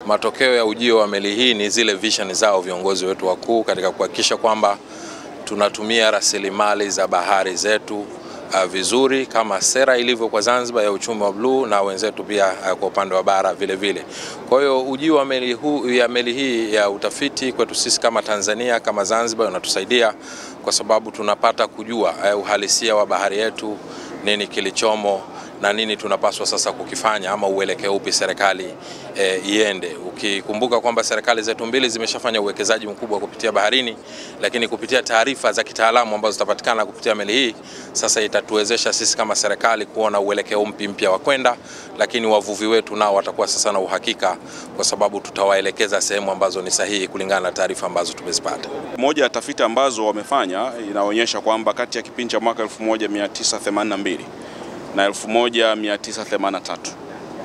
matokeo ya ujio wa meli hii ni zile vision zao viongozi wetu wakuu katika kuhakikisha kwamba tunatumia rasilimali za bahari zetu vizuri kama sera ilivyo kwa Zanzibar ya uchumi wa bluu na wenzetu pia kwa upande wa bara vile vile. Kwa hiyo ujio wa meli hii ya utafiti kwetu sisi kama Tanzania, kama Zanzibar, unatusaidia kwa sababu tunapata kujua uhalisia wa bahari yetu, nini kilichomo na nini tunapaswa sasa kukifanya ama uelekeo upi serikali iende. Ukikumbuka kwamba serikali zetu mbili zimeshafanya uwekezaji mkubwa kupitia baharini, lakini kupitia taarifa za kitaalamu ambazo zitapatikana kupitia meli hii sasa itatuwezesha sisi kama serikali kuona uelekeo mpya wa kwenda, lakini wavuvi wetu nao watakuwa sasa na uhakika kwa sababu tutawaelekeza sehemu ambazo ni sahihi kulingana na taarifa ambazo tumezipata. Moja ya tafiti ambazo wamefanya inaonyesha kwamba kati ya kipindi cha mwaka 1982 na 1983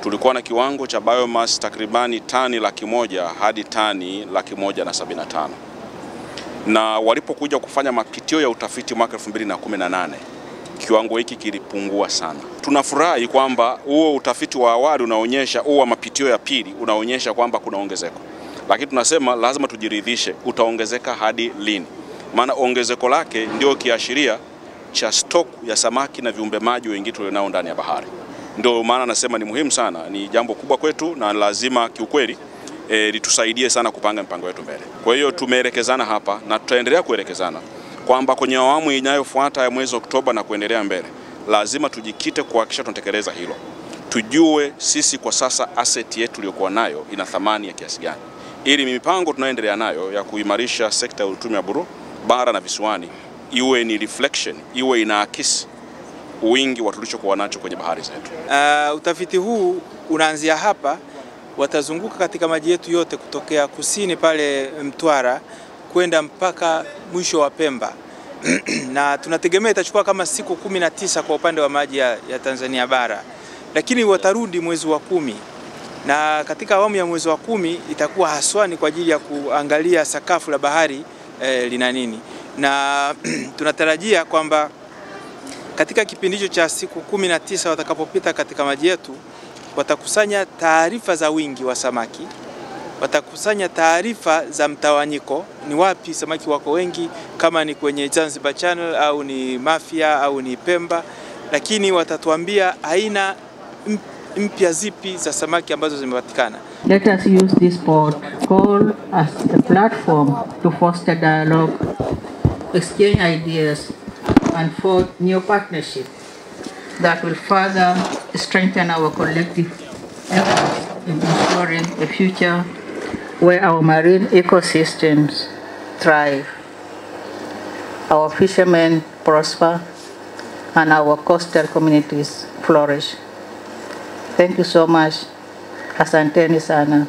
tulikuwa na kiwango cha biomass takribani tani 100,000 hadi tani 175,000. Na walipokuja kufanya mapitio ya utafiti mwaka 2018 kiwango hiki kilipungua sana. Tunafurahi kwamba huo utafiti wa awali unaonyesha, huo mapitio ya pili unaonyesha kwamba kuna ongezeko. Lakini tunasema lazima tujiridhishe utaongezeka hadi lini. Maana ongezeko lake ndio kiashiria cha stock ya samaki na viumbe maji wengine tulionao ndani ya bahari. Ndio maana nasema ni muhimu sana, ni jambo kubwa kwetu na lazima kiukweli litusaidie sana kupanga mpango wetu mbele. Kwa hiyo tumeelekezana hapa na tutaendelea kuelekezana kwamba kwenye awamu inayofuata ya mwezi Oktoba na kuendelea mbele lazima tujikite kuhakikisha tunatekeleza hilo. Tujue sisi kwa sasa asset yetu iliyokuwa nayo ina thamani ya kiasi gani, ili mipango tunayoendelea nayo ya kuimarisha sekta ya uchumi wa buluu bara na visiwani iwe ni reflection, iwe inaakisi wingi wa tulichokuwa nacho kwenye bahari zetu. Utafiti huu unaanzia hapa, watazunguka katika maji yetu yote kutokea kusini pale Mtwara kwenda mpaka mwisho wa Pemba. Na tunategemea itachukua kama siku 19 kwa upande wa maji ya Tanzania bara. Lakini watarudi mwezi wa 10. Na katika awamu ya mwezi wa 10 itakuwa haswani kwa ajili ya kuangalia sakafu la bahari lina nini. Na tunatarajia kwamba katika kipindi hicho cha siku 19 watakapopita katika maji yetu watakusanya taarifa za wingi wa samaki, watakusanya taarifa za mtawanyiko, ni wapi samaki wako wengi, kama ni kwenye Zanzibar Channel au ni Mafia au ni Pemba, lakini watatuambia aina mpya zipi za samaki ambazo zimepatikana. Let us use this port call as a platform to foster dialogue, exchange ideas and forge new partnerships that will further strengthen our collective efforts in ensuring a future where our marine ecosystems thrive, our fishermen prosper, and our coastal communities flourish. Thank you so much. Asanteni sana.